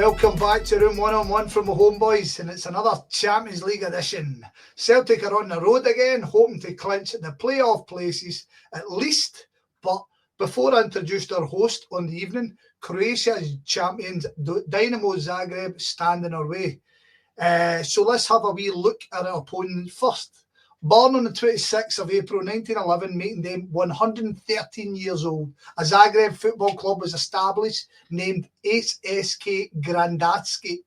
Welcome back to Room 1-on-1 from the Homeboys, and it's another Champions League edition. Celtic are on the road again, hoping to clinch the playoff places at least. But before I introduced our host on the evening, Croatia's champions Dinamo Zagreb stand in our way. So let's have a wee look at our opponent first. Born on the 26th of April 1911, making them 113 years old, a Zagreb football club was established, named HSK Grandački,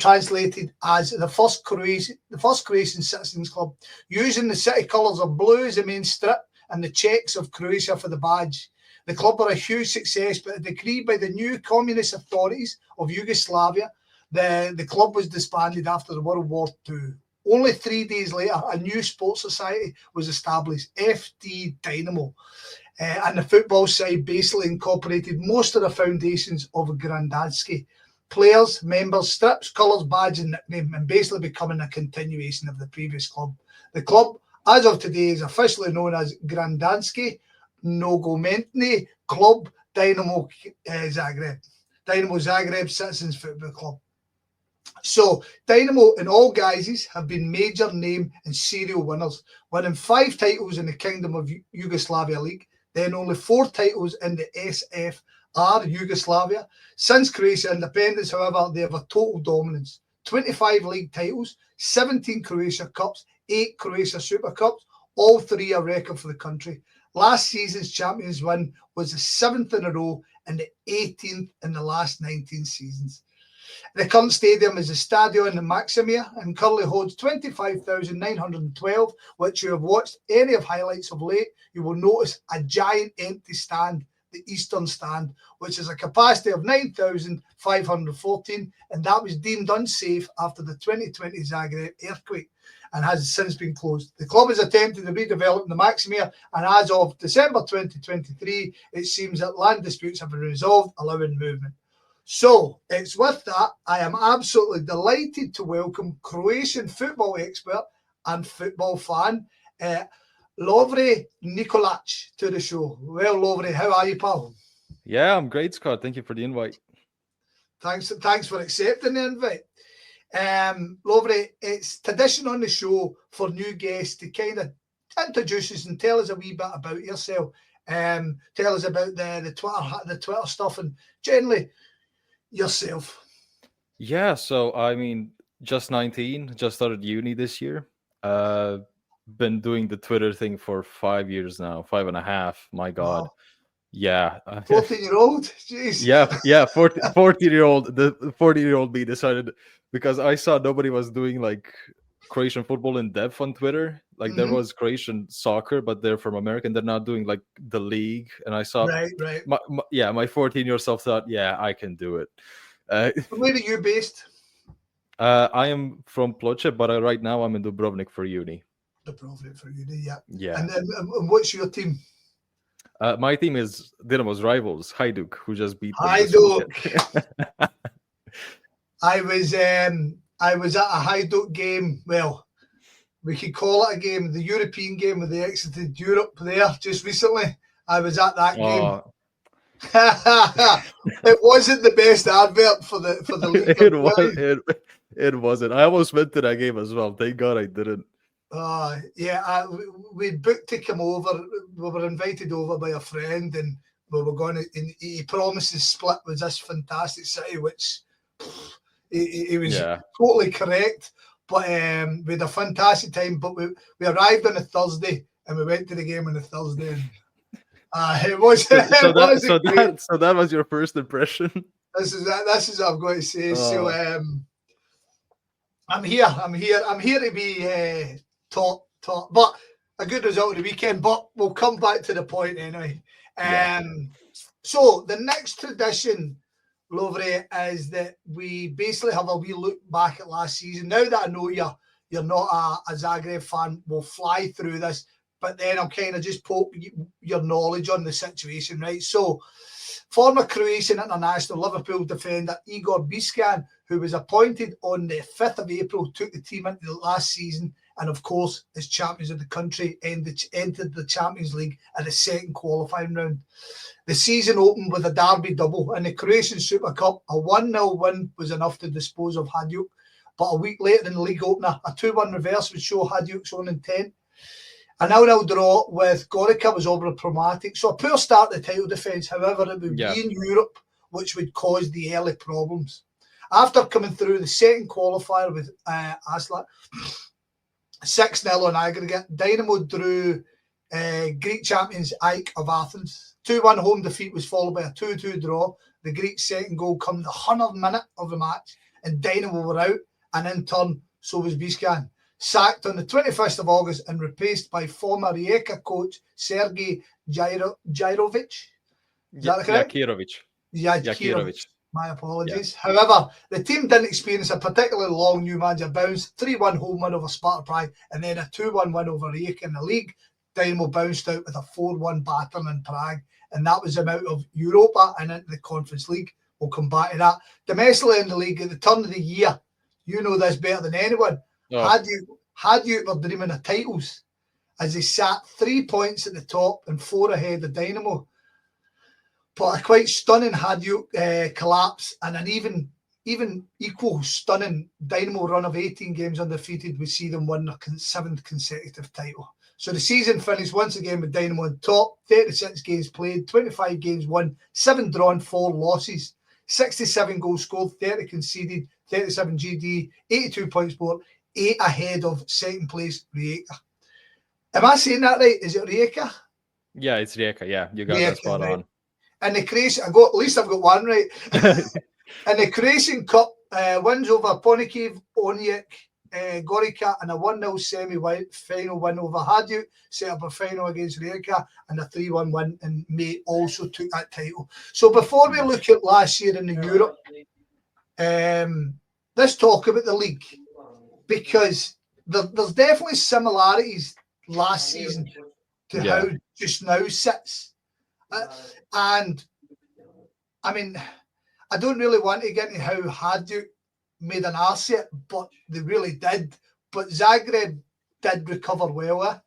translated as the first Croatian citizens club, using the city colours of blue as the main strip and the checks of Croatia for the badge. The club were a huge success, but a decree by the new communist authorities of Yugoslavia, the club was disbanded after the World War II. Only 3 days later, a new sports society was established, FD Dinamo, and the football side basically incorporated most of the foundations of Grandački. Players, members, strips, colours, badge and nickname, and basically becoming a continuation of the previous club. The club, as of today, is officially known as Grandački Nogometni Klub Dinamo Zagreb. Dinamo Zagreb Citizens Football Club. So, Dinamo in all guises have been major name and serial winners, winning 5 titles in the Kingdom of Yugoslavia League, then only 4 titles in the SFR Yugoslavia. Since Croatia's independence, however, they have a total dominance. 25 league titles, 17 Croatia Cups, 8 Croatia Super Cups, all 3 a record for the country. Last season's champions win was the 7th in a row and the 18th in the last 19 seasons. The current stadium is the Stadion Maximia and currently holds 25,912, which you have watched any of highlights of late. You will notice a giant empty stand, the Eastern Stand, which has a capacity of 9,514, and that was deemed unsafe after the 2020 Zagreb earthquake and has since been closed. The club has attempted to redevelop the Maximia, and as of December 2023, it seems that land disputes have been resolved, allowing movement. So, it's with that, I am absolutely delighted to welcome Croatian football expert and football fan, Lovre Nikolic, to the show. Well, Lovre, how are you, pal? Yeah, I'm great, Scott. Thank you for the invite. Thanks for accepting the invite. Lovre, it's tradition on the show for new guests to kind of introduce us and tell us a wee bit about yourself. Tell us about the Twitter stuff and generally yourself. Yeah, so I mean, just 19, just started uni this year. Been doing the Twitter thing for 5 years now, 5.5. My God. Wow. Yeah. 14-year-old? Jeez. Yeah, 40-year-old. The 40-year-old me decided, because I saw nobody was doing like Croatian football in depth on Twitter. Like there was Croatian soccer, but they're from America and they're not doing like the league. And I saw, right. My 14-year-old self thought, yeah, I can do it. Where are you based? I am from Ploče, but right now I'm in Dubrovnik for uni. Dubrovnik for uni, yeah. Yeah. And then, what's your team? My team is Dinamo's rivals, Hajduk, who just beat them. Hajduk. I was at a Hajduk game. Well, we could call it a game, the European game where they exited Europe there just recently. I was at that game. It wasn't the best advert for the league. It wasn't. I almost went to that game as well. Thank God I didn't. We booked to come over. We were invited over by a friend, and we were going to. And he promised his split was this fantastic city, which he was totally correct. But we had a fantastic time. But we arrived on a Thursday, and we went to the game on a Thursday. And, it was. So that was your first impression. This is what I'm going to say. So I'm here to be taught, but a good result of the weekend. But we'll come back to the point anyway. So the next tradition, Lovre, is that we basically have a wee look back at last season. Now that I know you're not a Zagreb fan, we'll fly through this. But then I'll kind of just poke your knowledge on the situation, right? So, former Croatian international Liverpool defender Igor Biscan, who was appointed on the 5th of April, took the team into the last season and of course, as champions of the country, entered the Champions League at the second qualifying round. The season opened with a derby double in the Croatian Super Cup. A 1-0 win was enough to dispose of Hajduk, but a week later in the league opener, a 2-1 reverse would show Hajduk's own intent. A 0-0 draw with Gorica was overdramatic, so a poor start to the title defence. However, it would be in Europe, which would cause the early problems. After coming through the second qualifier with Aslat, 6-0 on aggregate, Dinamo drew Greek champions AEK of Athens. 2-1 home defeat was followed by a 2-2 draw. The Greek second goal come the 100th minute of the match, and Dinamo were out, and in turn, so was Biscan. Sacked on the 21st of August and replaced by former Rijeka coach Sergei Jakirovic. Is that correct? Jakirovic. My apologies. Yeah. However, the team didn't experience a particularly long new manager bounce. 3-1 home win over Sparta Prague, and then a 2-1 win over Rijeka in the league. Dynamo bounced out with a 4-1 battering in Prague, and that was them out of Europa and into the Conference League. We'll come back to that. Domestically in the league, at the turn of the year, you know this better than anyone, Hajduk were dreaming of titles as they sat 3 points at the top and 4 ahead of Dinamo. But a quite stunning Hajduk collapse and an even equal stunning Dinamo run of 18 games undefeated would see them win their 7th consecutive title. So the season finished once again with Dinamo on top, 36 games played, 25 games won, 7 drawn, 4 losses, 67 goals scored, 30 conceded, 37 GD, 82 points scored, 8 ahead of second place Rijeka. Am I saying that right? Is it Rijeka? Yeah, it's Rijeka. Yeah, you got that spot on. And the Croatian, at least I've got one right. And the Croatian Cup wins over Ponikiv, Onijek, Gorica, and a 1-0 semi-final win over Hajduk, set up a final against Rijeka, and a 3-1 win in May also took that title. So before we look at last year in the Europe, let's talk about the league, because there's definitely similarities last season to how just now sits. And I mean, I don't really want to get into how Hajduk made an arse of it, but they really did. But Zagreb did recover well.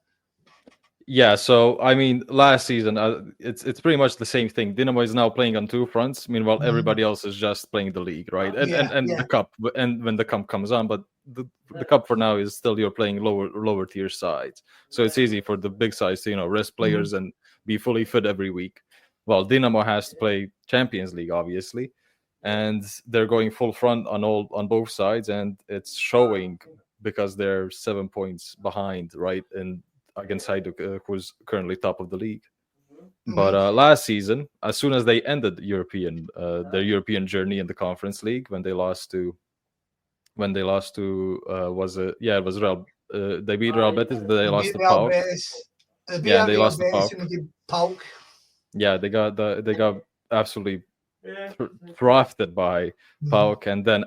Yeah, so I mean, last season, it's pretty much the same thing. Dinamo is now playing on 2 fronts. Meanwhile, everybody else is just playing the league, right? And the cup, and when the cup comes on, but the cup for now is still you're playing lower tier sides, so it's easy for the big sides to rest players and be fully fit every week. Well, Dinamo has to play Champions League, obviously, and they're going full front on both sides, and it's showing because they're 7 points behind, right? And against Hajduk, who's currently top of the league. But last season, as soon as they ended their European journey in the Conference League, when they lost to it was Real. They beat Real Betis. They lost to PAOK. They lost to PAOK. Yeah, they got absolutely drafted by PAOK, and then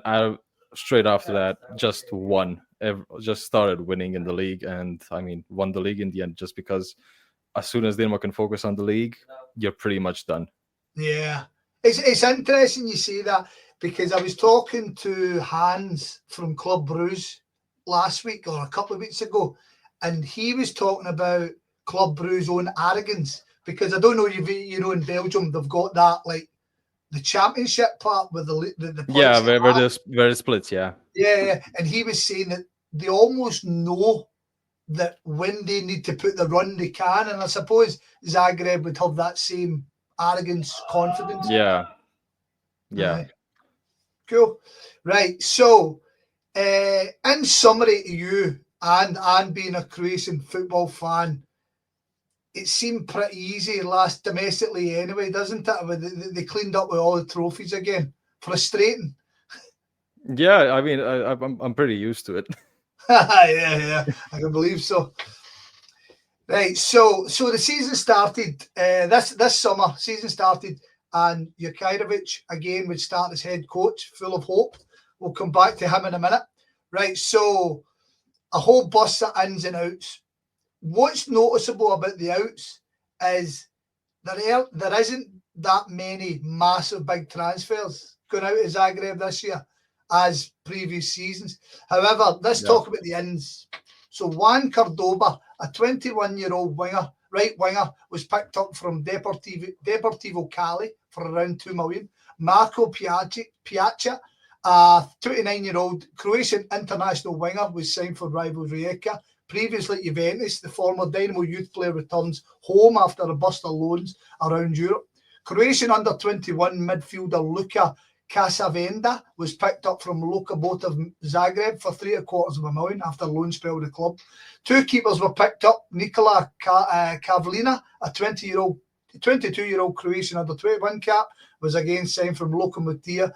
straight after that, just started winning in the league, and I mean, won the league in the end, just because as soon as Dinamo can focus on the league, you're pretty much done. Yeah, it's interesting you say that, because I was talking to Hans from Club Brugge last week or a couple of weeks ago, and he was talking about Club Brugge's own arrogance, because I don't know, in Belgium they've got that, like, the championship part with the where it splits, yeah, and he was saying that they almost know that when they need to put the run they can, and I suppose Zagreb would have that same arrogance, confidence. Yeah. Right. Cool. Right, so in summary to you, and being a Croatian football fan, it seemed pretty easy last domestically anyway, doesn't it? They cleaned up with all the trophies again. Frustrating. Yeah, I mean, I'm pretty used to it. yeah, I can believe so. Right, so the season started this summer. Season started, and Jakirovic again would start as head coach, full of hope. We'll come back to him in a minute. Right, so a whole bus of ins and outs. What's noticeable about the outs is there isn't that many massive big transfers going out of Zagreb this year as previous seasons. However, let's talk about the ins. So Juan Cordoba, a 21-year-old right winger, was picked up from Deportivo Cali for around 2 million. Marco Piazza, a 29-year-old Croatian international winger, was signed for rivals Rijeka. Previously at Juventus, the former Dinamo youth player returns home after a burst of loans around Europe. Croatian under-21 midfielder Luka Casavenda was picked up from Lokomotiv Zagreb for $750,000 after a loan spell with the club. 2 keepers were picked up. Nikola Kavlina, a 22-year-old Croatian under-21 cap, was again signed from Lokomotiva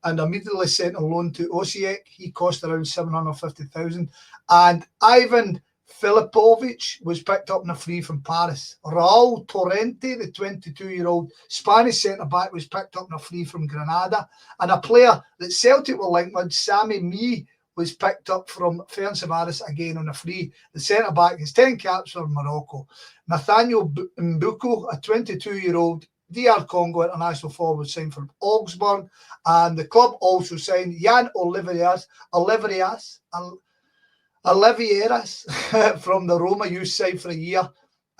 and immediately sent on loan to Osijek. He cost around $750,000. And Ivan Filipovic was picked up on a free from Paris. Raul Torrente, the 22-year-old Spanish centre-back, was picked up on a free from Granada. And a player that Celtic were linked with, Sammy Mee, was picked up from Ferencvaros again on a free. The centre-back has 10 caps for Morocco. Nathaniel Mbuku, a 22-year-old DR Congo international forward, signed from Augsburg. And the club also signed Jan Oliveiras from the Roma youth side for a year,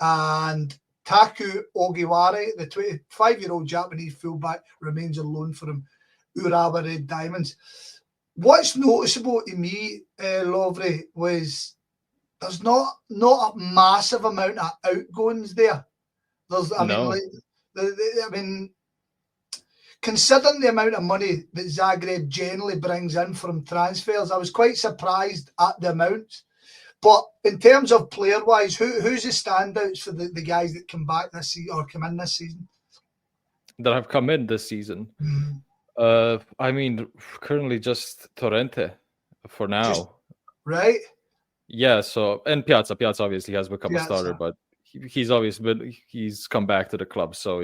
and Taku Ogiwari, the 25-year-old Japanese fullback, remains on loan from Urawa Red Diamonds. What's noticeable to me, Lovely, was there's not a massive amount of outgoings there. Considering the amount of money that Zagreb generally brings in from transfers, I was quite surprised at the amounts. But in terms of player-wise, who's the standouts for the guys that come back this season or come in this season? That have come in this season? Currently just Torrente for now. Right? Yeah, so, and Piazza obviously has become a starter, but he's come back to the club, so,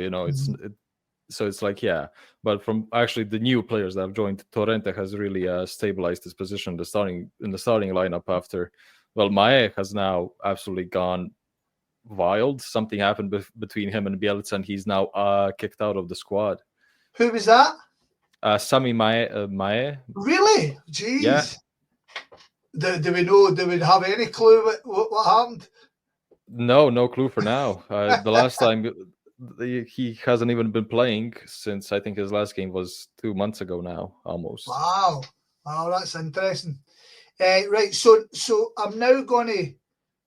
it's like, yeah. But from actually the new players that have joined, Torrente has really stabilized his position in the starting lineup after, Mae has now absolutely gone wild. Something happened between him and Bielsa, and he's now kicked out of the squad. Who was that? Sami Mae. Really? Jeez. Yeah. Do we have any clue what happened? No clue for now. The last time he hasn't even been playing since I think his last game was 2 months ago now, almost. Wow, that's interesting. Right, so I'm now going to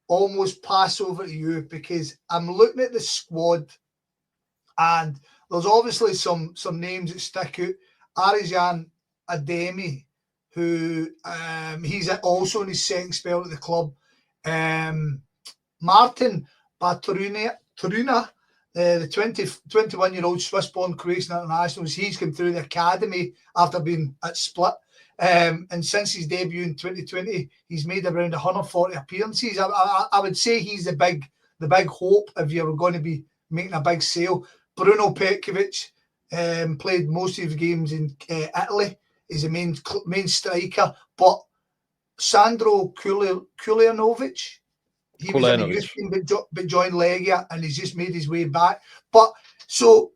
almost pass over to you because I'm looking at the squad, and there's obviously some names that stick out. Arijan Ademi, who he's also in his second spell at the club. Martin Baturina, the 21-year-old Swiss-born Croatian international, he's come through the academy after being at Split. And since his debut in 2020, he's made around 140 appearances. I would say he's the big hope if you're going to be making a big sale. Bruno Petkovic played most of his games in Italy. He's a main striker. But Sandro Kuljanovic, he was in the youth team but joined Legia, and he's just made his way back. But so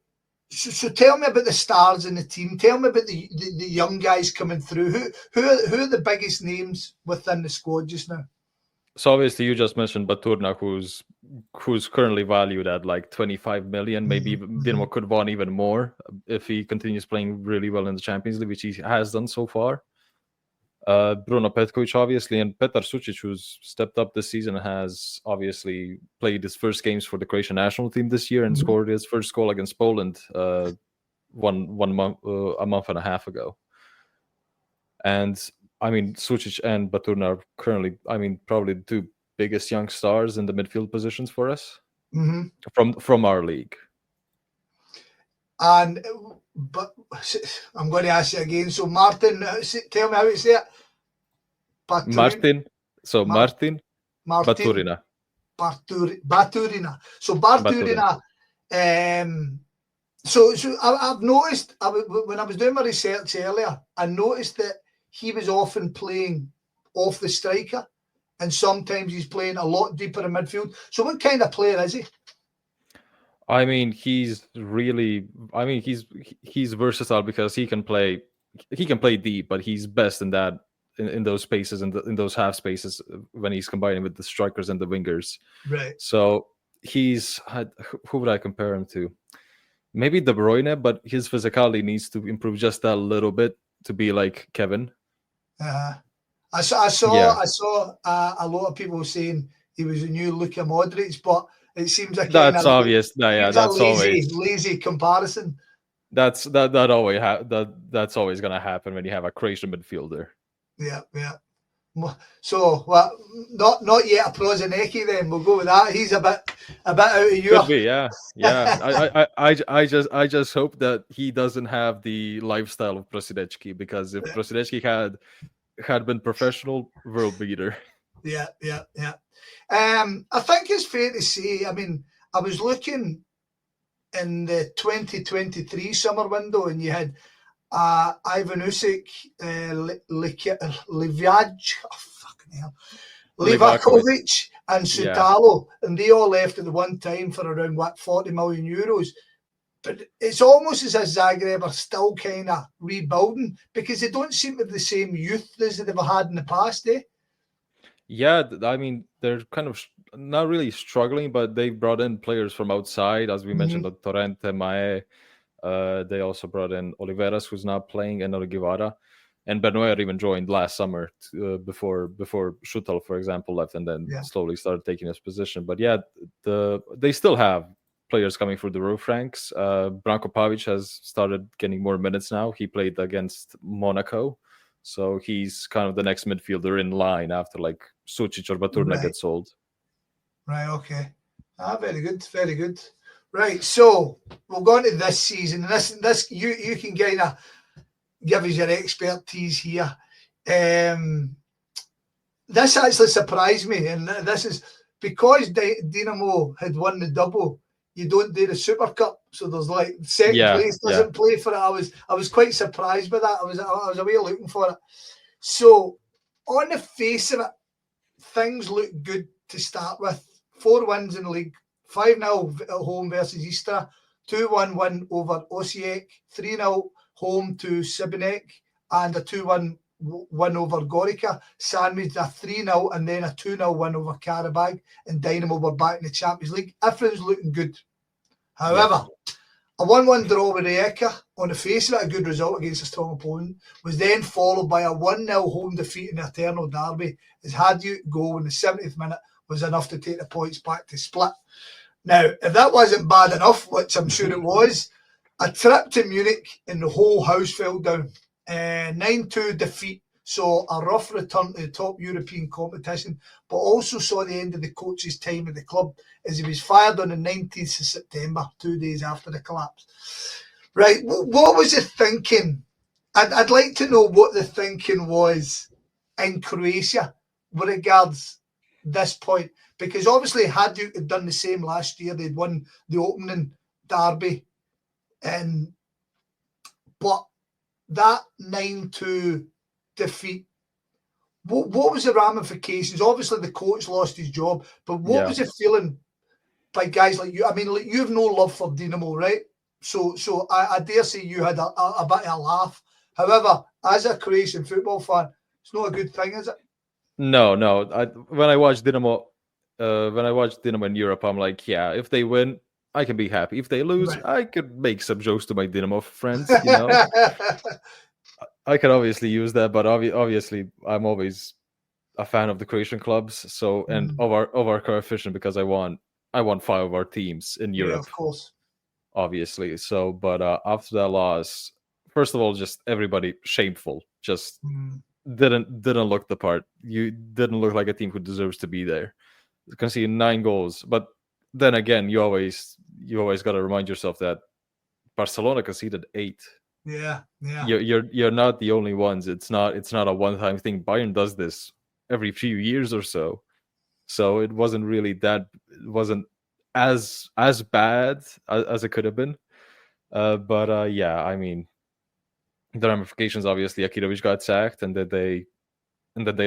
tell me about the stars in the team. Tell me about the young guys coming through. Who are the biggest names within the squad just now? So obviously you just mentioned Baturna, who's currently valued at like 25 million. Maybe Dinamo could want even more if he continues playing really well in the Champions League, which he has done so far. Bruno Petkovic, obviously, and Petar Sucic, who's stepped up this season, has obviously played his first games for the Croatian national team this year and scored his first goal against Poland a month and a half ago. And Sucic and Baturna are currently, probably the two biggest young stars in the midfield positions for us from our league. But I'm going to ask you again. So Martin, tell me how you say it. Martin. Baturina. Baturina. So Baturina. So I've noticed when I was doing my research earlier, I noticed that he was often playing off the striker, and sometimes he's playing a lot deeper in midfield. So what kind of player is he? He's really. He's versatile because he can play deep, but he's best in that in those spaces and in those half spaces when he's combining with the strikers and the wingers. Right. So who would I compare him to? Maybe De Bruyne, but his physicality needs to improve just a little bit to be like Kevin. I saw a lot of people saying he was a new Luka Modric, but it seems like that's obvious. Yeah, that's lazy comparison. That's always gonna happen when you have a Croatian midfielder. Yeah. So, well, not yet a Prozinecki then. We'll go with that. He's a bit out of your. Could be, yeah. I just hope that he doesn't have the lifestyle of Prosinecki, because if Prosinecki had been professional, world beater. Yeah. I think it's fair to say. I mean, I was looking in the 2023 summer window, and you had Ivan Usic, Livakovic, and Sutalo, and they all left at the one time for around 40 million euros. But it's almost as if Zagreb are still kind of rebuilding, because they don't seem to have the same youth as they've had in the past, eh? Yeah, I mean, they're kind of not really struggling, but they brought in players from outside, as we mentioned, Torrente, Mae. They also brought in Oliveras, who's not playing, and Guevara. And Benoit even joined last summer before Schutel, for example, left, and then slowly started taking his position. But yeah, they still have players coming through the roof ranks. Branko Pavic has started getting more minutes now. He played against Monaco, so he's kind of the next midfielder in line after like Sucic or Baturna gets sold. Right, okay. Very good. Right, so we'll go on to this season. This you can kind of give us your expertise here. This actually surprised me, and this is because Dinamo had won the double. You don't do the Super Cup, so there's like second place doesn't play for it. I was quite surprised by that. I was away looking for it. So on the face of it, things look good to start with. 4 wins in the league, 5-0 at home versus Istra, 2-1 win over Osijek, 3-0 home to Sibenek, and a 2-1 win over Gorica, sandwiched a 3-0 and then a 2-0 win over Karabag, and Dinamo were back in the Champions League. Everything's looking good. However, a 1-1 draw with Rijeka, on the face of it, a good result against a strong opponent, was then followed by a 1-0 home defeat in the Eternal Derby, as Hadjuk goal in the 70th minute was enough to take the points back to Split. Now, if that wasn't bad enough, which I'm sure it was, a trip to Munich and the whole house fell down. 9-2 defeat, so a rough return to the top European competition, but also saw the end of the coach's time at the club, as he was fired on the 19th of September, 2 days after the collapse. Right, what was the thinking? I'd like to know what the thinking was in Croatia with regards this point, because obviously Hajduk had done the same last year. They'd won the opening derby, but that 9-2 defeat, what was the ramifications? Obviously the coach lost his job, but what was the feeling by guys like you? I mean, like, you have no love for Dinamo, right? So I dare say you had a bit of a laugh. However, as a Croatian football fan, it's not a good thing, is it? No. When I watch Dinamo in Europe, I'm like, yeah, if they win, I can be happy. If they lose, I could make some jokes to my Dinamo friends, you know. I could obviously use that, but obviously I'm always a fan of the Croatian clubs, so and of our coefficient, because I want 5 of our teams in Europe. Yeah, of course. Obviously. So, but after that loss, first of all, just everybody shameful. Just didn't look the part. You didn't look like a team who deserves to be there. You can see 9 goals, but then again, you always got to remind yourself that Barcelona conceded 8. Yeah. You're not the only ones. It's not a one-time thing. Bayern does this every few years or so. So it wasn't really that. It wasn't as bad as it could have been. But yeah, I mean, the ramifications. Obviously, Akirovic got sacked, and that they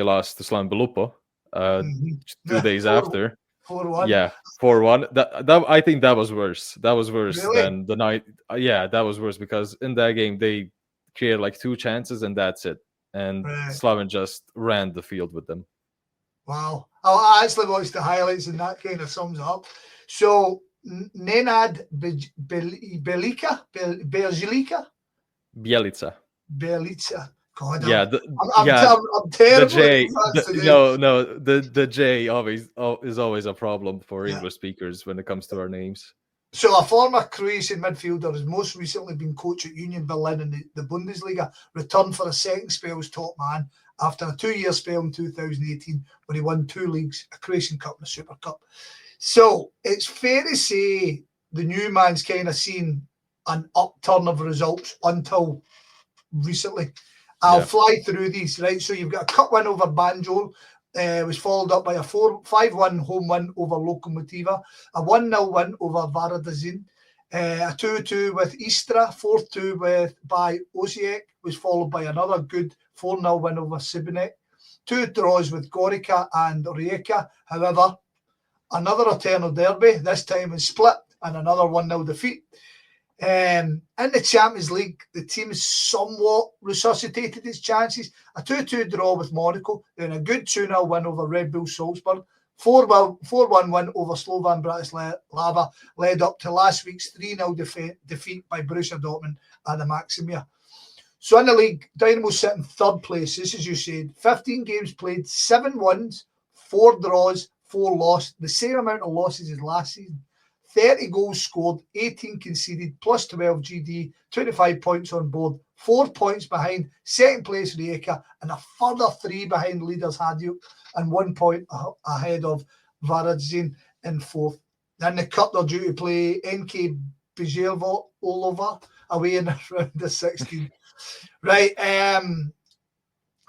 lost to Slam Belupo 2 days after. 4-1. Yeah, 4-1. That I think that was worse. That was worse than the night. Yeah, that was worse, because in that game they created like 2 chances and that's it. and Right. Slaven just ran the field with them. Wow. I actually watched the highlights and that kind of sums it up. So, Nenad Belica? Bielica. God, Yeah, I'm terrible the J. at that today. No, the J is always a problem for Yeah. English speakers when it comes to our names. So a former Croatian midfielder has most recently been coach at Union Berlin in the Bundesliga, returned for a second spell as top man after a 2-year spell in 2018 when he won 2 leagues, a Croatian Cup and a Super Cup. So it's fair to say the new man's kind of seen an upturn of results until recently. I'll fly through these, right? So you've got a cup win over Banjul, was followed up by a 5-1 home win over Lokomotiva, a 1-0 win over Varadazin, a 2-2 with Istra, 4-2 by Osijek, was followed by another good 4-0 win over Sibinek, 2 draws with Gorica and Rijeka. However, another eternal derby, this time in Split, and another 1-0 defeat. In the Champions League, the team has somewhat resuscitated its chances. A 2-2 draw with Monaco, then a good 2-0 win over Red Bull Salzburg, 4-1 win over Slovan Bratislava, led up to last week's 3-0 defeat by Borussia Dortmund at the Maximia. So in the league, Dynamo sit in third place, this as you said, 15 games played, 7 wins, 4 draws, 4 lost, the same amount of losses as last season. 30 goals scored, 18 conceded, plus 12 GD, 25 points on board, 4 points behind second place Rijeka, and a further 3 behind leaders Hajduk, and 1 point ahead of Varadazin in fourth. Then the cup they're due to play NK Bijevova away in round of 16. Right,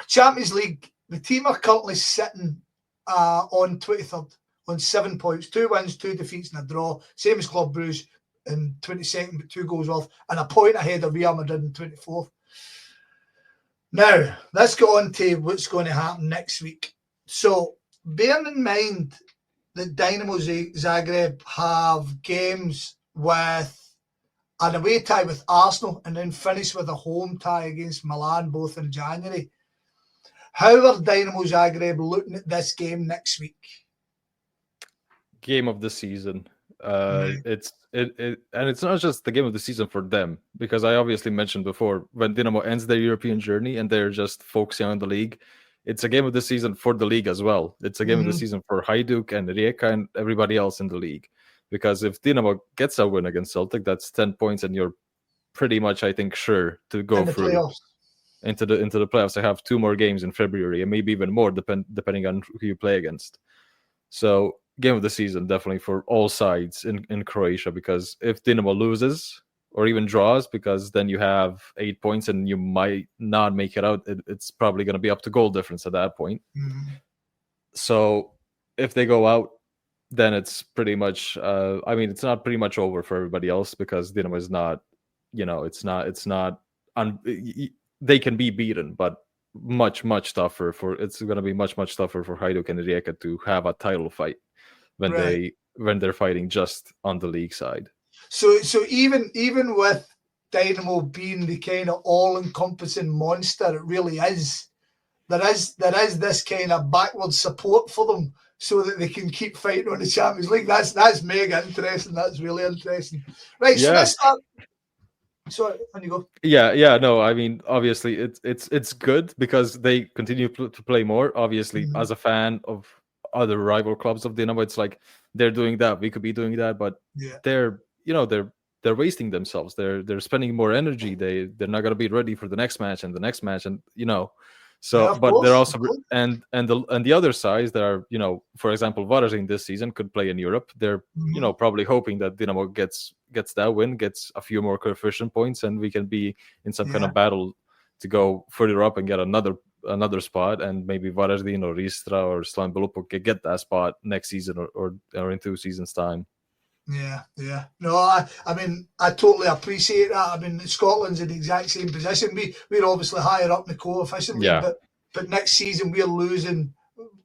Champions League, the team are currently sitting on 23rd. On 7 points, 2 wins, 2 defeats, and a draw. Same as Club Brugge in 22nd, but 2 goals off, and a point ahead of Real Madrid in 24th. Now, let's go on to what's going to happen next week. So, bearing in mind that Dinamo Zagreb have games with an away tie with Arsenal and then finish with a home tie against Milan, both in January. How are Dinamo Zagreb looking at this game next week? Game of the season. It's not just the game of the season for them, because I obviously mentioned before, when Dinamo ends their European journey and they're just focusing on the league, it's a game of the season for the league as well. It's a game of the season for Hajduk and Rijeka and everybody else in the league, because if Dinamo gets a win against Celtic, that's 10 points, and you're pretty much, I think, sure to go through playoffs. into the playoffs. They have 2 more games in February, and maybe even more depending on who you play against. So game of the season definitely for all sides in Croatia, because if Dinamo loses or even draws, because then you have 8 points and you might not make it out, it's probably going to be up to goal difference at that point. So if they go out, then it's pretty much it's not pretty much over for everybody else, because Dinamo is not, they can be beaten, but much tougher it's going to be much tougher for Hajduk and Rijeka to have a title fight when they're fighting just on the league side. So even with Dynamo being the kind of all-encompassing monster it really is, there is this kind of backward support for them so that they can keep fighting on the Champions League. That's mega interesting. That's really interesting. Right, so let's start. Sorry, on you go. Yeah. No, I mean, obviously, it's good because they continue to play more. Obviously, as a fan of other rival clubs of Dinamo, it's like they're doing that. We could be doing that, but they're wasting themselves. They're spending more energy. They're not gonna be ready for the next match and the next match, and So, but they're also and the other sides that are, for example, Varadin this season could play in Europe. They're probably hoping that Dinamo gets that win, gets a few more coefficient points, and we can be in some kind of battle to go further up and get another spot, and maybe Varadin or Istra or Slaven Belupo could get that spot next season or in 2 seasons' time. Yeah. No, I mean, I totally appreciate that. I mean, Scotland's in the exact same position. We're obviously higher up in the coefficient league, but next season we're losing.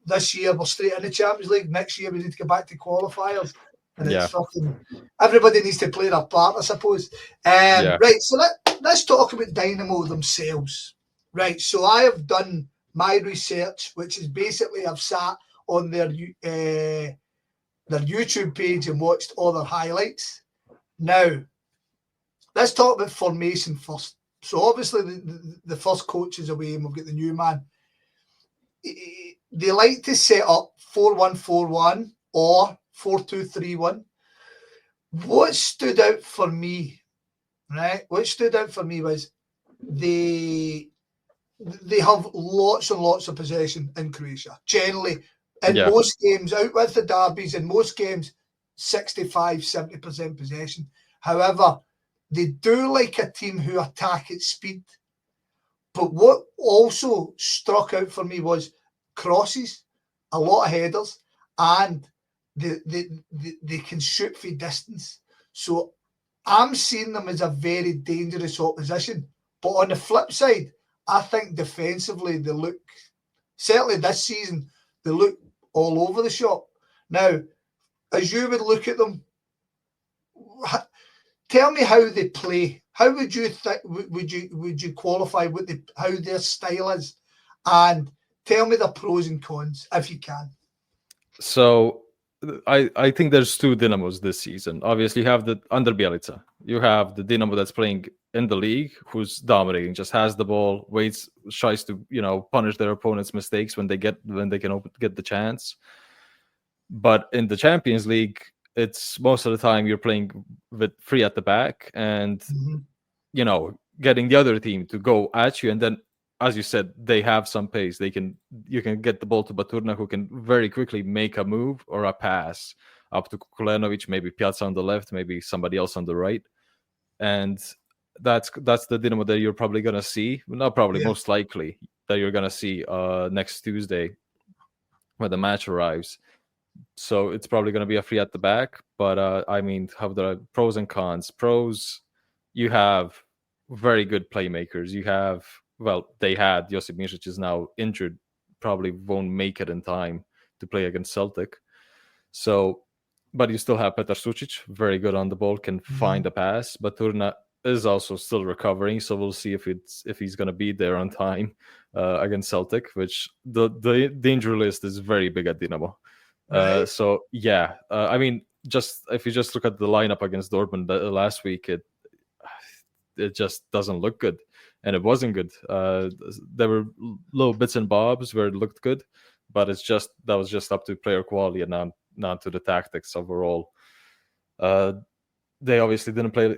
This year we're straight in the Champions League. Next year we need to go back to qualifiers. And it's fucking, everybody needs to play their part, I suppose. Right, so let's talk about Dynamo themselves. Right. So I have done my research, which is basically I've sat on their YouTube page and watched all their highlights. Now, let's talk about formation first. So obviously the first coach is away and we've got the new man. They like to set up 4-1-4-1 or 4-2-3-1. What stood out for me, right? What stood out for me was they have lots and lots of possession in Croatia. Generally, in most games, out with the derbies, in most games, 65-70% possession. However, they do like a team who attack at speed. But what also struck out for me was crosses, a lot of headers, and they can shoot for distance. So I'm seeing them as a very dangerous opposition. But on the flip side, I think defensively they look, certainly this season, they look all over the shop. Now, as you would look at them, tell me how they play. How would you would you qualify how their style is, and tell me the pros and cons if you can. So I think there's two Dinamos this season. Obviously, you have the under Bielica. You have the Dinamo that's playing in the league, who's dominating, just has the ball, waits, tries to punish their opponent's mistakes when they can get the chance. But in the Champions League, it's most of the time you're playing with three at the back and getting the other team to go at you, and then, as you said, they have some pace. You can get the ball to Baturna, who can very quickly make a move or a pass up to Kulenovic, maybe Piazza on the left, maybe somebody else on the right. And that's the Dinamo that you're probably going to see. Not probably, most likely, that you're going to see next Tuesday when the match arrives. So it's probably going to be a free at the back. But I mean, have the pros and cons. Pros, you have very good playmakers. You have, they had Josip Misic is now injured, probably won't make it in time to play against Celtic. So, but you still have Petar Sucic, very good on the ball, can find a pass. But Turna is also still recovering, so we'll see if he's going to be there on time against Celtic. Which the injury list is very big at Dinamo. Right. So yeah, I mean, just if you just look at the lineup against Dortmund last week, it just doesn't look good, and it wasn't good. There were little bits and bobs where it looked good, but that was just up to player quality and not to the tactics overall. They obviously didn't play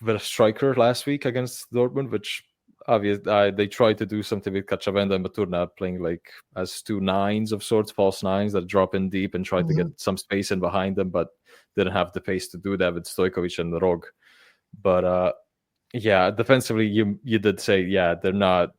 with a striker last week against Dortmund, which obviously they tried to do something with Cacciavenda and Baturna, playing like as two nines of sorts, false nines that drop in deep and try to get some space in behind them, but didn't have the pace to do that with Stojkovic and Rog. But yeah, defensively, you did say, they're not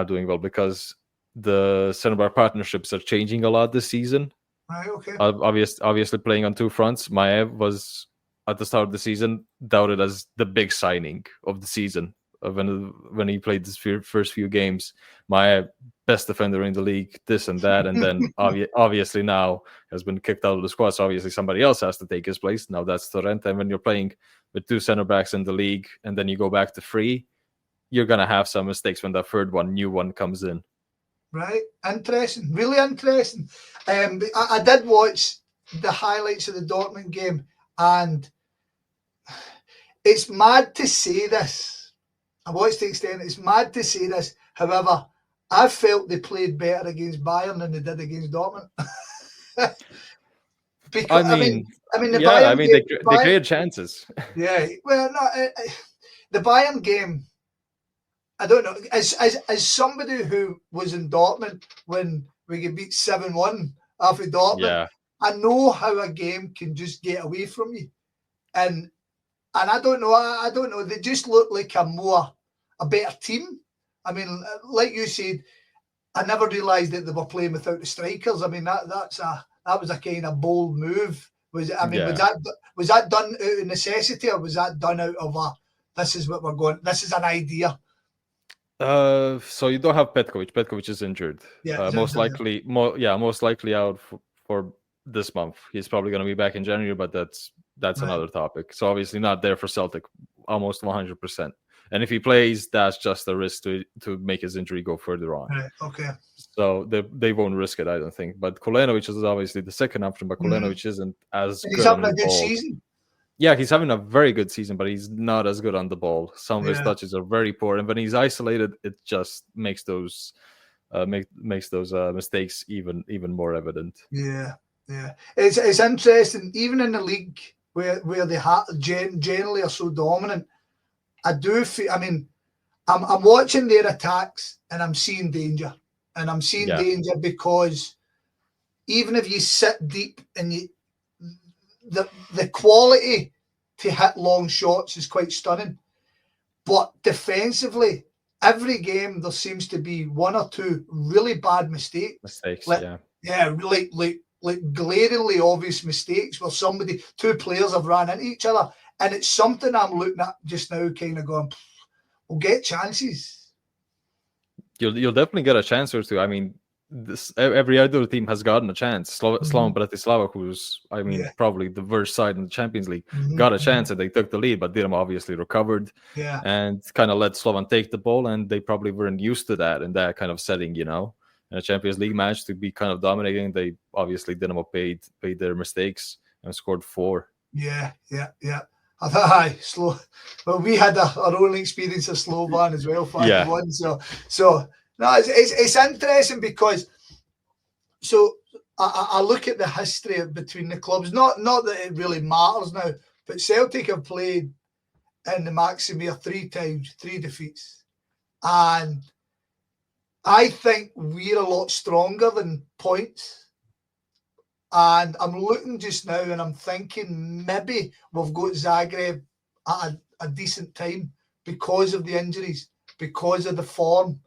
doing well because the center back partnerships are changing a lot this season. Right. Okay. Obviously, playing on two fronts. Maev was at the start of the season touted as the big signing of the season when he played his first few games. Maev, best defender in the league, this and that, and then obviously now has been kicked out of the squad. So obviously somebody else has to take his place. Now that's Torrent. And when you're playing with two center backs in the league, and then you go back to three, you're gonna have some mistakes when that third new one comes in. Right, interesting, really interesting. I did watch the highlights of the Dortmund game, and it's mad to say this. I watched the extent. It's mad to say this. However, I felt they played better against Bayern than they did against Dortmund. Because I mean, they created chances. Yeah, well, no, the Bayern game. I don't know. As somebody who was in Dortmund when we get beat 7-1 after Dortmund, I know how a game can just get away from you, and I don't know. I don't know. They just look like a better team. I mean, like you said, I never realised that they were playing without the strikers. I mean, that was a kind of bold move. Was that done out of necessity, or was that done out of this is what we're going? This is an idea. So you don't have Petkovic. Petkovic is injured. Most likely out for this month. He's probably going to be back in January, but that's another topic. So obviously not there for Celtic, almost 100%. And if he plays, that's just a risk to make his injury go further on. Right. Okay. So they won't risk it, I don't think. But Kolenovic is obviously the second option, but Kolenovic isn't as And he's good on having the a good ball. season. Yeah, he's having a very good season, but he's not as good on the ball. Some of his Yeah. touches are very poor, and when he's isolated, it just makes those mistakes even more evident. Yeah. Yeah. It's interesting, even in the league where they generally are so dominant. I do feel. I mean, I'm watching their attacks and I'm seeing danger, and I'm seeing Yeah. danger because even if you sit deep and the quality to hit long shots is quite stunning, but defensively, every game there seems to be one or two really bad mistakes. Like glaringly obvious mistakes where two players have ran into each other, and it's something I'm looking at just now, kind of going, we'll get chances. You'll definitely get a chance or two. I mean, every other team has gotten a chance. Slovan Bratislava, who's probably the worst side in the Champions League, got a chance and they took the lead, but Dinamo obviously recovered and kind of let Slovan take the ball, and they probably weren't used to that in that kind of setting, in a Champions League match to be kind of dominating. They obviously Dinamo paid their mistakes and scored 4. Yeah. I thought, slow. Well, we had our own experience of Slovan as well, 5-1. So no, it's interesting because I look at the history between the clubs. Not that it really matters now, but Celtic have played in the Maximir 3 times, 3 defeats, and I think we're a lot stronger than points. And I'm looking just now and I'm thinking maybe we've got Zagreb at a decent time because of the injuries, because of the form.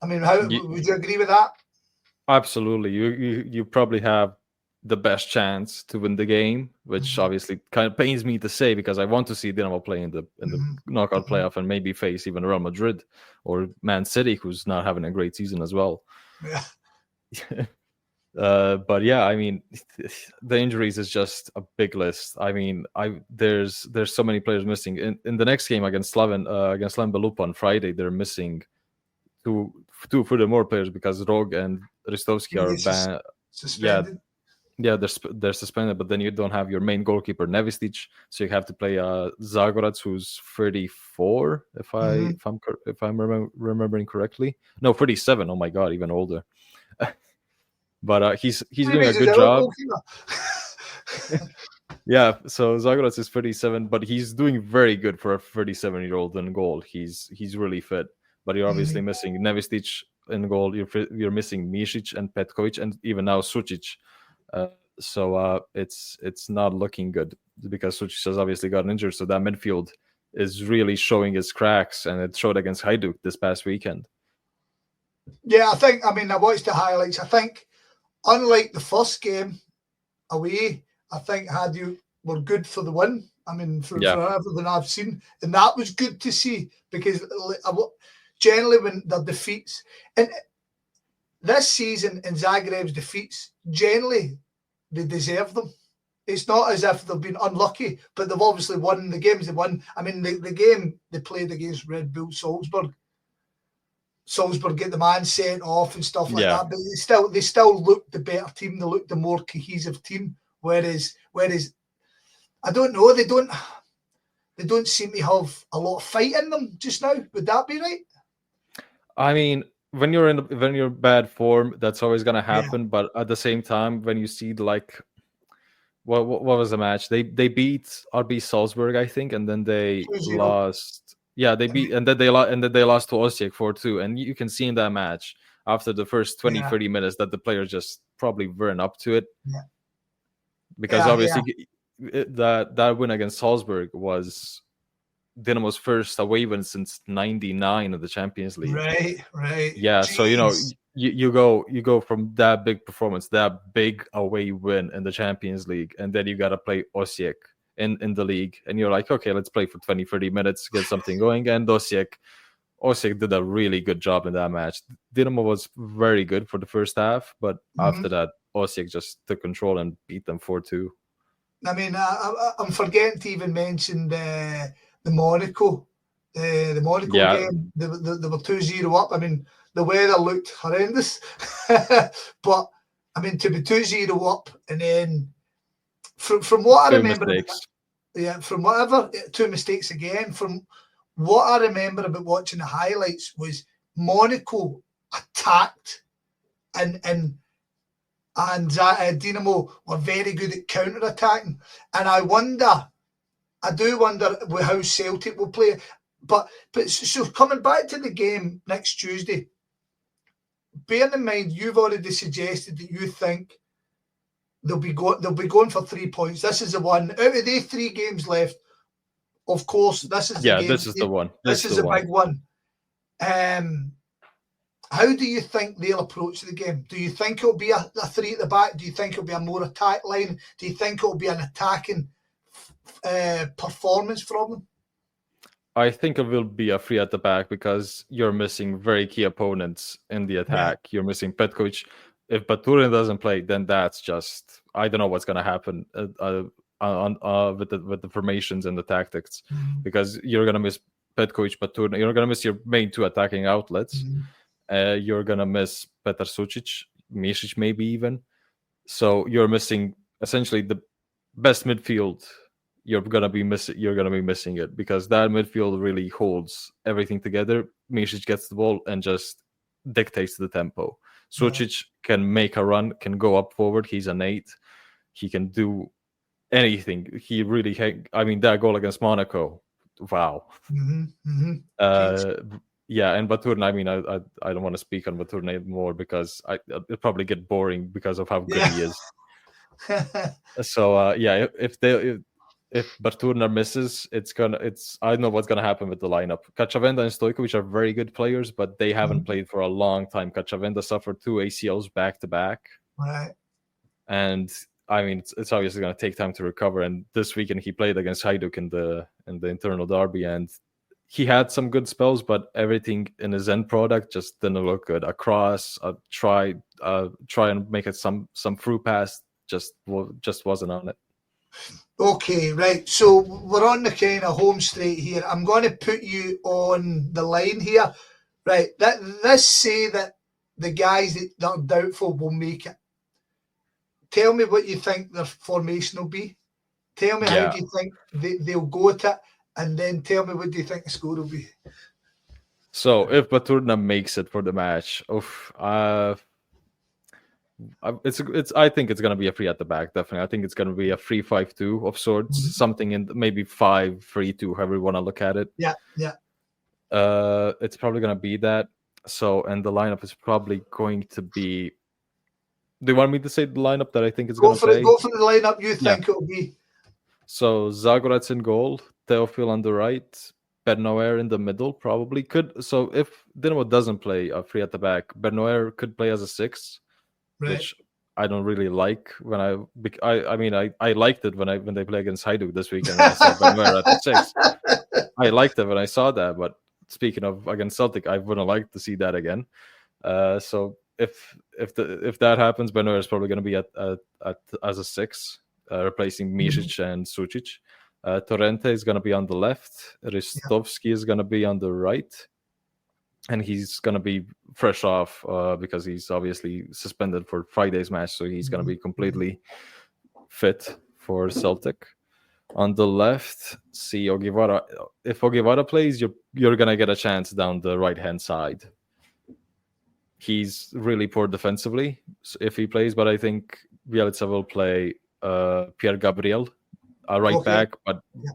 I mean, would you agree with that? Absolutely. You probably have the best chance to win the game, which obviously kind of pains me to say because I want to see Dinamo play in the knockout playoff and maybe face even Real Madrid or Man City, who's not having a great season as well. Yeah. But yeah, I mean, the injuries is just a big list. I mean, there's so many players missing. In the next game against Slaven Belupa on Friday, they're missing two furthermore players because Rog and Ristovski are banned. Suspended. Yeah, they're suspended. But then you don't have your main goalkeeper Nevistic, so you have to play Zagorac, who's 34, if I'm remembering correctly. No, 37. Oh my god, even older. But he's doing a good job. Yeah, so Zagorac is 37, but he's doing very good for a 37-year-old in goal. He's really fit, but you're obviously missing Nevistic in goal. You're missing Misic and Petkovic, and even now Sucic. So it's not looking good because Sucic has obviously gotten injured. So that midfield is really showing its cracks, and it showed against Hajduk this past weekend. Yeah, I watched the highlights. I think, unlike the first game away, I think Hajduk were good for the win. I mean, for everything I've seen, and that was good to see because generally when their defeats, and this season in Zagreb's defeats, generally they deserve them. It's not as if they've been unlucky, but they've obviously won the games they won. I mean, the game they played against Red Bull Salzburg get the man sent off and stuff like that, but they still looked the better team. They looked the more cohesive team. Whereas I don't know, they don't seem to have a lot of fight in them just now. Would that be right? I mean, when you're bad form, that's always gonna happen. Yeah. But at the same time, when you see like what was the match? They beat RB Salzburg, I think, and then they 2-0. Lost. Yeah, they beat and then they lost to Osijek 4-2. And you can see in that match after the first 20-30 minutes that the players just probably weren't up to it. Yeah. Because obviously that win against Salzburg was Dinamo's first away win since '99 of the Champions League. Right. Yeah, Jeez. So you go from that big performance, that big away win in the Champions League, and then you gotta play Osijek in the league, and you're like, okay, let's play for 20-30 minutes, get something going. And Osijek did a really good job in that match. Dinamo was very good for the first half, but after that, Osijek just took control and beat them 4-2. I mean, I'm forgetting to even mention the Monaco the Monaco game. They were 2-0 up. I mean, the weather looked horrendous. But, I mean, to be 2-0 up and then from what I remember... from whatever, 2 mistakes again. From what I remember about watching the highlights was Monaco attacked and Dinamo were very good at counter-attacking. And I do wonder how Celtic will play. But so coming back to the game next Tuesday, bearing in mind you've already suggested that you think they'll be going for 3 points. This is the one out of the 3 games left. Of course, this is the game. This is the one. This is a big one. How do you think they'll approach the game? Do you think it'll be a 3 at the back? Do you think it'll be a more attack line? Do you think it'll be an attacking performance from them? I think it will be a 3 at the back because you're missing very key opponents in the attack. Yeah. You're missing Petkovic. If Baturin doesn't play, then that's just, I don't know what's going to happen with the formations and the tactics, because you're going to miss Petkovic, Baturin. You're going to miss your main 2 attacking outlets. You're going to miss Petar Sučić, Mišić maybe even. So you're missing essentially the best midfield. You're going to be missing it because that midfield really holds everything together. Mišić gets the ball and just dictates the tempo. Sučić can make a run, can go up forward. He's an 8. He can do anything. He really, I mean, that goal against Monaco, wow. Yeah, and Baturin, I mean, I don't want to speak on Baturin anymore because it'll probably get boring because of how good he is. So if Baturin misses, I don't know what's gonna happen with the lineup. Cacciavenda and Stojkovic are very good players, but they haven't played for a long time. Cacciavenda suffered 2 ACLs back to back, right? And I mean, it's obviously gonna take time to recover. And this weekend he played against Hajduk in the internal derby, and he had some good spells, but everything in his end product just didn't look good. A cross, a try and make it some through pass just wasn't on it. Okay, right. So we're on the kind of home straight here. I'm going to put you on the line here. Right. Let's say that the guys that are doubtful will make it. Tell me what you think their formation will be. Tell me how do you think they'll go at it. And then tell me what do you think the score will be. So if Baturna makes it for the match, I think it's gonna be a 3 at the back. Definitely, I think it's gonna be a 3-5-2 of sorts, something in maybe 5-3-2, however you want to look at it. Yeah. It's probably gonna be that. So, and the lineup is probably going to be. Do you want me to say the lineup that I think it's going to play? Go for the lineup you think it'll be. So Zagorac in goal, Teofil on the right, Bernoer in the middle probably could. So if Dinamo doesn't play a 3 at the back, Bernoer could play as a 6, which I don't really like. When I liked it when they play against Hajduk this weekend. I saw Bernoer at the 6. I liked it when I saw that, but speaking of against Celtic, I wouldn't like to see that again. So if that happens, Bernoer is probably going to be at as a 6. Replacing Mišić and Sučić. Torrente is going to be on the left. Ristovski is going to be on the right. And he's going to be fresh off because he's obviously suspended for Friday's match. So he's going to be completely fit for Celtic. On the left, see Ogivara. If Ogivara plays, you're going to get a chance down the right-hand side. He's really poor defensively if he plays, but I think Bielitsa will play Pierre Gabriel, a right back,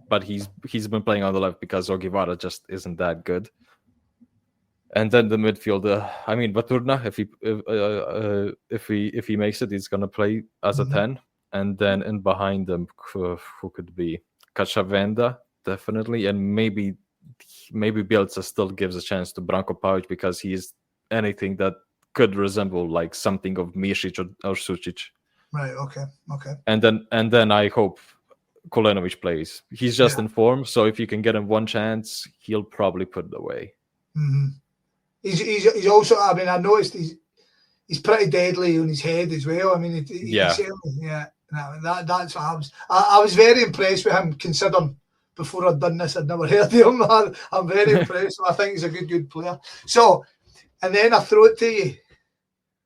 but he's been playing on the left because Ogivara just isn't that good. And then the midfield, Baturna, if he makes it, he's gonna play as a 10. And then in behind them, who could be Cacciavenda, definitely, and maybe Bielsa still gives a chance to Branko Pavic because he is anything that could resemble like something of Mišić or Sučić. Right. Okay. And then I hope Kolenovic plays. He's just in form, so if you can get him one chance, he'll probably put it away. He's also. I mean, I noticed he's pretty deadly on his head as well. I mean, that's what I was. I was very impressed with him, considering before I'd done this, I'd never heard of him. I'm very impressed. I think he's a good player. So, and then I throw it to you.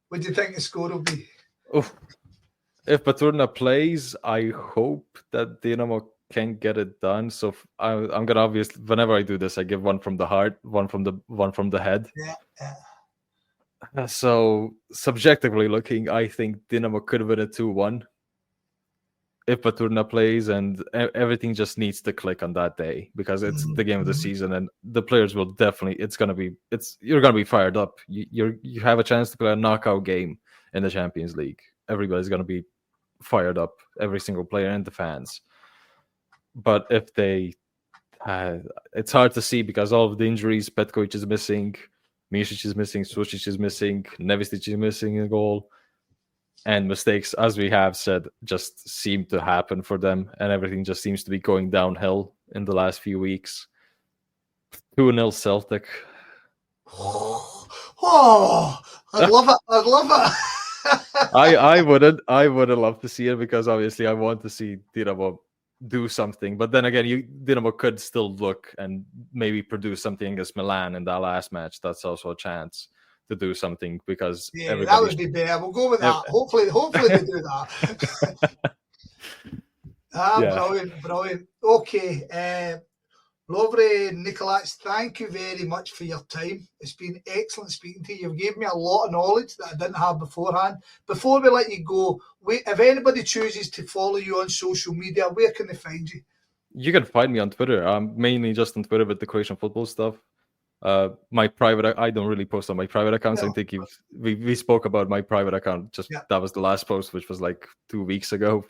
What do you think the score will be? Oh, if Paturna plays, I hope that Dinamo can get it done. So I'm gonna obviously, whenever I do this, I give one from the heart, one from the head. Yeah. So subjectively looking, I think Dinamo could win it 2-1 if Paturna plays, and everything just needs to click on that day because it's the game of the season, and the players will definitely. You're gonna be fired up. You have a chance to play a knockout game in the Champions League. Everybody's gonna be fired up, every single player and the fans. But if they, it's hard to see because all of the injuries. Petkovic is missing, Misic is missing, Sucic is missing, Nevestic is missing a goal. And mistakes, as we have said, just seem to happen for them, and everything just seems to be going downhill in the last few weeks. 2-0 Celtic. Oh, I'd love it. I would have loved to see it because obviously I want to see Dinamo do something. But then again, Dinamo could still look and maybe produce something against Milan in that last match. That's also a chance to do something because that would be better. We'll go with that. Hopefully they do that. Brilliant. Okay, Lovely Nicolás, thank you very much for your time. It's been excellent speaking to you. You've given me a lot of knowledge that I didn't have beforehand. Before we let you go, if anybody chooses to follow you on social media, where can they find you? You can find me on Twitter. I'm mainly just on Twitter with the Croatian football stuff. My private, I don't really post on my private accounts. No. I think we spoke about my private account. That was the last post, which was like 3 weeks ago.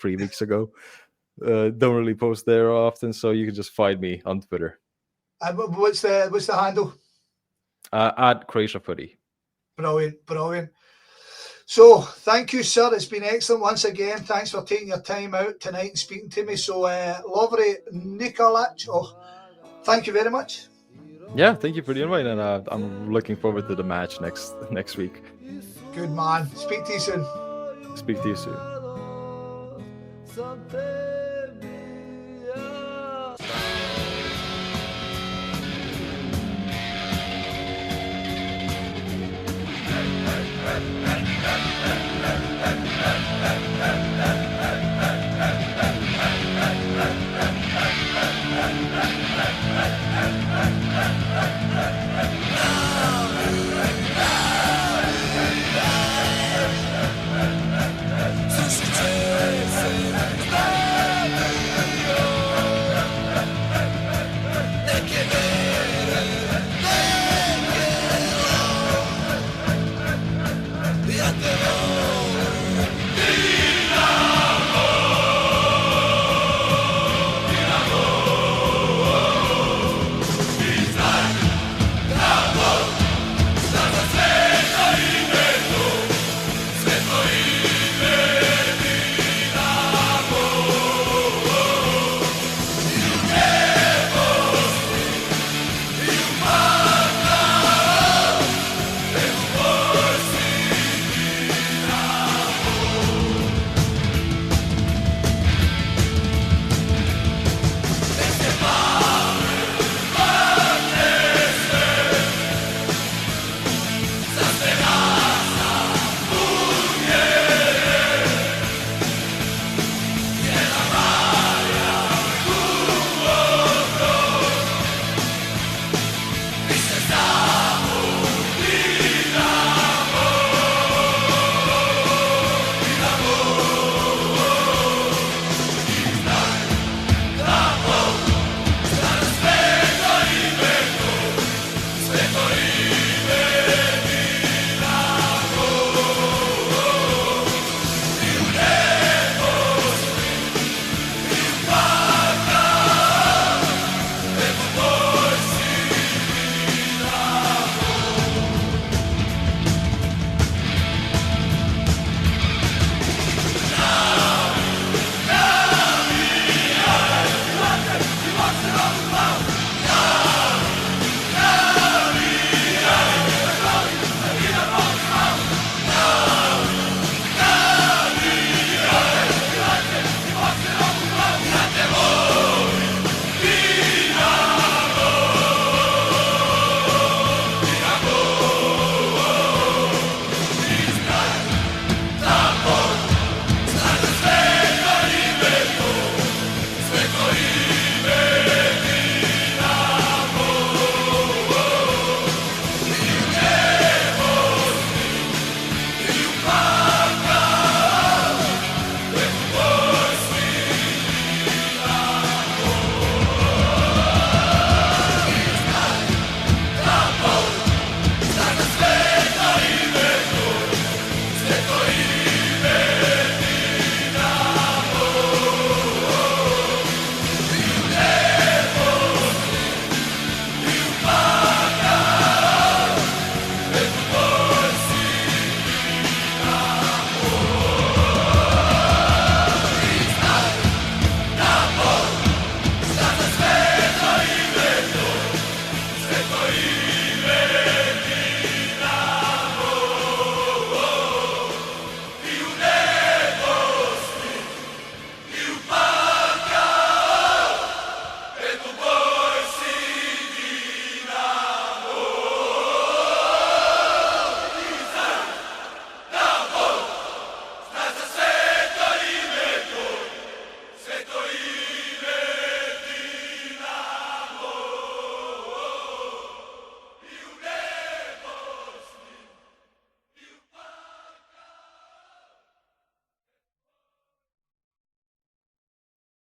Don't really post there often, so you can just find me on Twitter. What's the handle? At Croatia Footy. Brilliant. So thank you, sir. It's been excellent once again. Thanks for taking your time out tonight and speaking to me. So Lovely Nicolás, thank you very much. Yeah, thank you for the invite, and I'm looking forward to the match next week. Good man. Speak to you soon. Speak to you soon.